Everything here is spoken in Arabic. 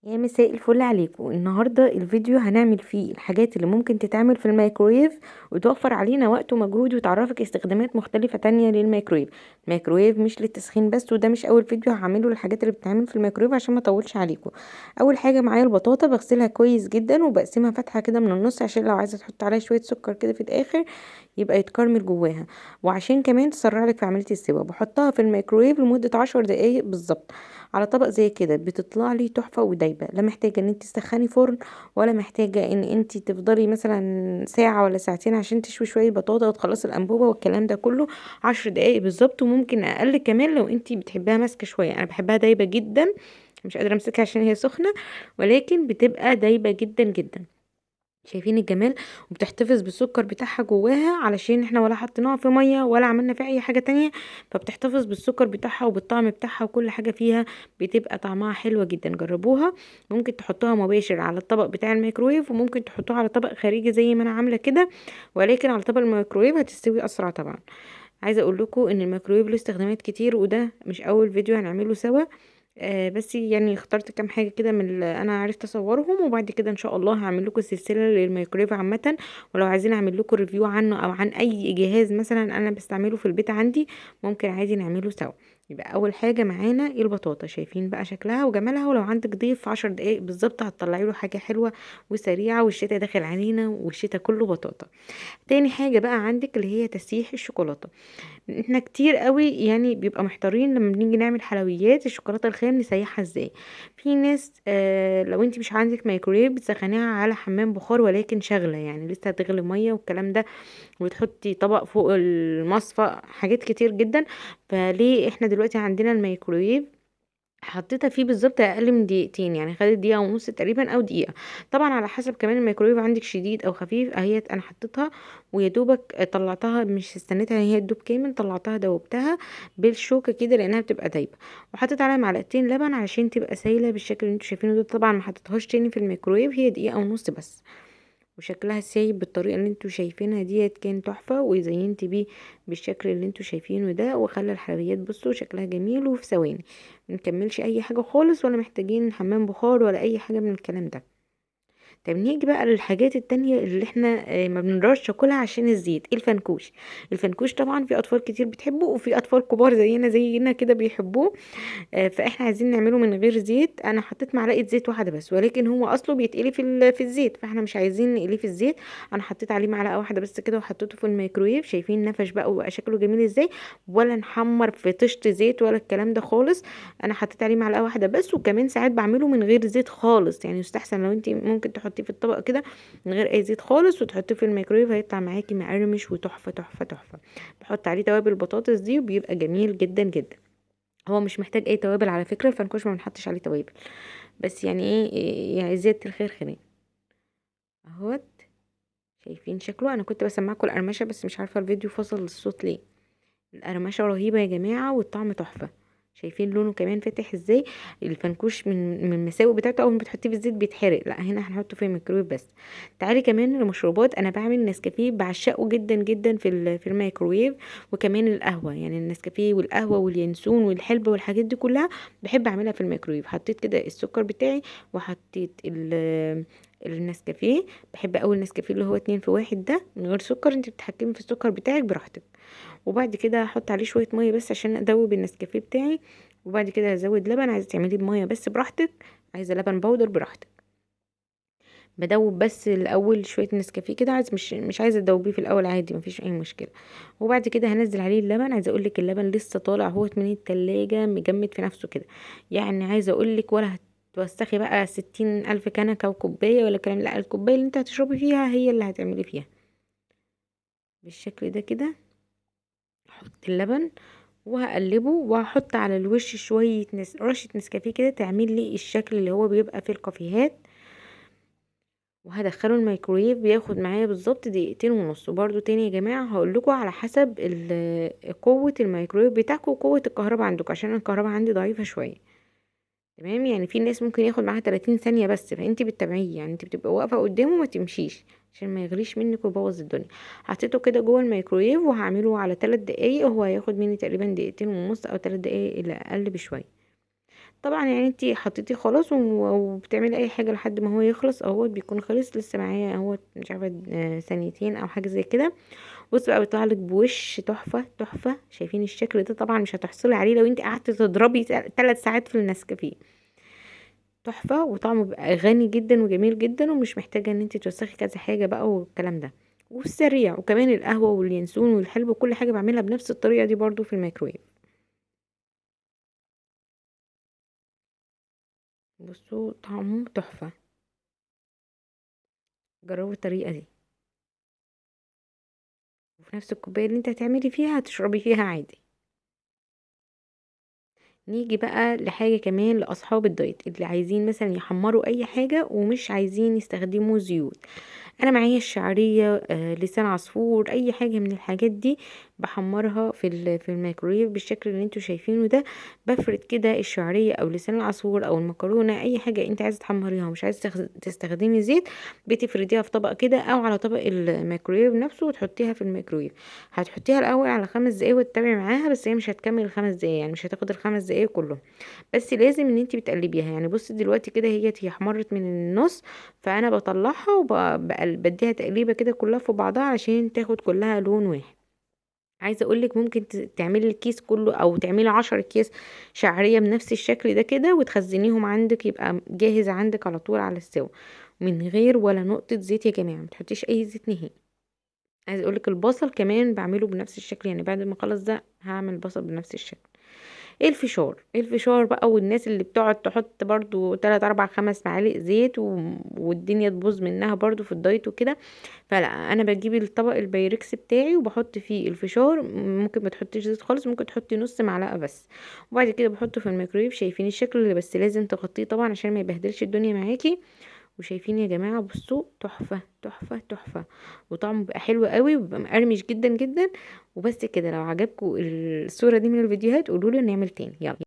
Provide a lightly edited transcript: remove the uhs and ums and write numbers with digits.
يا مساء الفل عليكم. النهارده الفيديو هنعمل فيه الحاجات اللي ممكن تتعمل في الميكرويف وتوفر علينا وقت ومجهود وتعرفك استخدامات مختلفة تانية للميكرويف. الميكرويف مش للتسخين بس، وده مش اول فيديو هعمله للحاجات اللي بتتعمل في الميكرويف عشان ما اطولش عليكم. اول حاجة معايا البطاطا، بغسلها كويس جدا وبقسمها فتحة كده من النص عشان لو عايزة تحط عليها شوية سكر كده في الاخر يبقى يتكرمل جواها، وعشان كمان تسرع لك في عملية السوا. بحطها في الميكرويف لمدة 10 دقايق بالظبط على طبق زي كده، بتطلع لي تحفة ودايبة. لا محتاجة ان انت تسخني فرن، ولا محتاجة ان انت تفضلي مثلا ساعة ولا ساعتين عشان تشوي شوية بطاطا وتخلصي الانبوبة والكلام ده كله. 10 دقايق بالظبط، وممكن اقل كمان لو انت بتحبها ماسكة شوية. انا بحبها دايبة جدا، مش قادرة امسكها عشان هي سخنة، ولكن بتبقى دايبة جدا جدا. شايفين الجمال؟ وبتحتفظ بالسكر بتاعها جواها علشان احنا ولا حطيناها في ميه ولا عملنا فيها اي حاجه تانية، فبتحتفظ بالسكر بتاعها وبالطعم بتاعها وكل حاجه فيها. بتبقى طعمها حلوه جدا، جربوها. ممكن تحطوها مباشر على الطبق بتاع الميكرويف، وممكن تحطوها على طبق خارجي زي ما انا عامله كده، ولكن على طبق الميكرويف هتستوي اسرع طبعا. عايزه اقول لكم ان الميكرويف له استخدامات كتير، وده مش اول فيديو هنعمله سوا. بس يعني اخترت كام حاجه كده من اللي انا عرفت اصورهم، وبعد كده ان شاء الله هعمل لكم سلسله للميكرويف عامه. ولو عايزين اعمل لكم ريفيو عنه او عن اي جهاز مثلا انا بستعمله في البيت عندي، ممكن عادي نعمله سوا. يبقى اول حاجه معانا البطاطا، شايفين بقى شكلها وجمالها؟ ولو عندك ضيف 10 دقايق بالظبط هتطلعي له حاجه حلوه وسريعه، والشتا داخل علينا والشتا كله بطاطا. تاني حاجه بقى عندك اللي هي تسييح الشوكولاته. احنا كتير قوي يعني بيبقى محتارين لما بنيجي نعمل حلويات الشوكولاته الخام نسيحها ازاي. في ناس لو انت مش عندك مايكرويف بتسخنيها على حمام بخار ولكن شغله، يعني لسه هتغلي ميه والكلام ده، وتحطي طبق فوق المصفى، حاجات كتير جدا. فليه احنا دلوقتي عندنا الميكرويف حطيتها فيه بالظبط اقل من دقيقتين، يعني خدت دقيقه ونص تقريبا او دقيقه. طبعا على حسب كمان الميكرويف عندك شديد او خفيف. اهي انا حطيتها ويا دوبك طلعتها، مش استنيتها ان هي تدوب كامل، طلعتها دوبتها بالشوكه كده لانها بتبقى دايبه. وحطيت عليها معلقتين لبن علشان تبقى سايله بالشكل اللي انتوا شايفينه ده. طبعا ما حطيتهاش تاني في الميكرويف، هي دقيقه ونص بس. وشكلها سايب بالطريقه اللي انتوا شايفينها ديت، كان تحفه وزينت بيه بالشكل اللي انتوا شايفينه ده، وخلى الحلويات بصوا شكلها جميل وفي ثواني. منكملش اي حاجه خالص، ولا محتاجين حمام بخار ولا اي حاجه من الكلام ده. طب نيجي بقى للحاجات التانية اللي احنا ما بنقدرش ناكلها عشان الزيت. الفنكوش. الفنكوش طبعا في اطفال كتير بتحبه، وفي اطفال كبار زينا كده بيحبوه. فاحنا عايزين نعمله من غير زيت. انا حطيت معلقه زيت واحده بس، ولكن هو اصله بيتقلي في الزيت، فاحنا مش عايزين نقليه في الزيت. انا حطيت عليه معلقه واحده بس كده وحطيته في الميكرويف. شايفين نفش بقى وبقى شكله جميل ازاي؟ ولا نحمر في طشت زيت ولا الكلام ده خالص. انا حطيت عليه معلقه واحده بس، وكمان ساعات بعمله من غير زيت خالص. يعني يستحسن لو انت ممكن تحطيه في الطبق كده من غير اي زيت خالص وتحطيه في الميكرويف، هيطلع معاكي مقرمش وتحفه تحفه تحفه. بحط عليه توابل البطاطس دي وبيبقى جميل جدا جدا. هو مش محتاج اي توابل على فكره، الفنكوش ما بنحطش عليه توابل، بس يعني ايه يعني زياده الخير خيرين. اهوت. شايفين شكله؟ انا كنت بسمعكم القرمشه بس مش عارفه الفيديو فصل الصوت ليه. القرمشه رهيبه يا جماعه، والطعم تحفه. شايفين لونه كمان فاتح ازاي؟ الفنكوش من المساوئ بتاعته اول ما بتحطيه في الزيت بيتحرق، لا هنا هنحطه في الميكرويف بس. تعالي كمان للمشروبات. انا بعمل نسكافيه بعشقه جدا جدا في الميكرويف. وكمان القهوه، يعني النسكافيه والقهوه واليانسون والحلبة والحاجات دي كلها بحب اعملها في الميكرويف. حطيت كده السكر بتاعي وحطيت النسكافيه. بحب اول نسكافيه اللي هو 2 في 1 ده من غير سكر، انت بتتحكمي في السكر بتاعك براحتك. وبعد كده هحط عليه شويه ميه بس عشان ادوب النسكافيه بتاعي. وبعد كده هزود لبن، عايزه تعمليه بميه بس براحتك، عايزه لبن بودر براحتك. بدوب بس الاول شويه نسكافيه كده، عايز مش عايزه تدوبيه في الاول عادي مفيش اي مشكله. وبعد كده هنزل عليه اللبن. عايزه اقولك اللبن لسه طالع اهوت من التلاجة مجمد في نفسه كده. يعني عايزه اقولك ولا هتوسخي بقى 60 ألف كنكة وكوباية ولا كلام، لا الكوباية اللي انت هتشربي فيها هي اللي هتعملي فيها بالشكل ده كده. احط اللبن وهقلبه، وهحط على الوش شوية رشة نسكافيه كده تعمل لي الشكل اللي هو بيبقى في الكافيهات. وهدخله الميكرويف، بياخد معايا بالظبط دقيقتين ونص. وبرده تاني يا جماعة هقول لكم على حسب قوة الميكرويف بتاعكم وقوة الكهرباء عندكم، عشان الكهرباء عندي ضعيفة شوية. تمام؟ يعني في ناس ممكن ياخد معاها 30 ثانية بس، فانتي بتتابعيه، يعني انتي بتبقى واقفة قدامه ما تمشيش عشان ما يغليش منك ويبوظ الدنيا. حطيته كده جوه الميكرويف وهعمله على 3 دقايق، هو هياخد مني تقريبا دقيقتين ونص او 3 دقايق الا اقل بشوية. طبعا يعني انتي حطيتيه خلاص وبتعملي اي حاجه لحد ما هو يخلص اهوت، بيكون خلص لسه معايا اهوت مش عارفه ثانيتين او حاجه زي كده. بص بقى بيطلع لك بوش تحفه تحفه. شايفين الشكل ده؟ طبعا مش هتحصلي عليه لو انت قعدتي تضربي 3 ساعات في النسكافيه. تحفه، وطعمه بيبقى غني جدا وجميل جدا، ومش محتاجه ان انت توسخي كذا حاجه بقى والكلام ده، والسريع. وكمان القهوه واليانسون والحلو وكل حاجه بعملها بنفس الطريقه دي برضو في الميكرويف. بصوا طعمه تحفه، جربوا الطريقه دي، وفي نفس الكوبايه اللي انت هتعملي فيها هتشربي فيها عادي. نيجي بقى لحاجة كمان لأصحاب الدايت اللي عايزين مثلا يحمروا أي حاجة ومش عايزين يستخدموا زيوت. أنا معايا الشعرية، لسان عصفور، أي حاجة من الحاجات دي بحمرها في الميكرويف بالشكل اللي انتوا شايفينه ده. بفرد كده الشعرية أو لسان العصفور أو المكرونة، أي حاجة انت عايزة تحمريها ومش عايزة تستخدمي زيت، بتفرديها في طبق كده أو على طبق الميكرويف نفسه وتحطيها في الميكرويف. هتحطيها الأول على 5 دقايق وتتابعي معاها، بس هي مش هتكمل ال5 دقايق، يعني مش هتاخد ال5 دقايق كلهم. بس لازم ان انتي بتقلبيها. يعني بصي دلوقتي كده هي احمرت من النص، فانا بطلعها وبديها تقليبه كده كلها في بعضها عشان تاخد كلها لون واحد. عايزه اقولك ممكن تعملي الكيس كله او تعملي 10 اكياس شعريه بنفس الشكل ده كده وتخزنيهم عندك، يبقى جاهز عندك على طول على السوا من غير ولا نقطه زيت. يا جماعه ما تحطيش اي زيت نهائي. عايزه اقولك البصل كمان بعمله بنفس الشكل، يعني بعد ما اخلص ده هعمل بصل بنفس الشكل. الفشار بقى، والناس اللي بتقعد تحط برضو 3 4 5 معالق زيت والدنيا تبوظ منها برضو في الدايت وكده. فلا، انا بجيب الطبق البايركس بتاعي وبحط فيه الفشار. ممكن ما تحطيش زيت خالص، ممكن تحطي نص معلقه بس. وبعد كده بحطه في الميكرويف. شايفين الشكل اللي بس لازم تغطيه طبعا عشان ما يبهدلش الدنيا معاكي. وشايفين يا جماعه؟ بصوا تحفه تحفه تحفه، وطعمه بيبقى حلو قوي وبيبقى مقرمش جدا جدا. وبس كده، لو عجبكم الصوره دي من الفيديوهات قولوا لي نعمل تاني. يلا.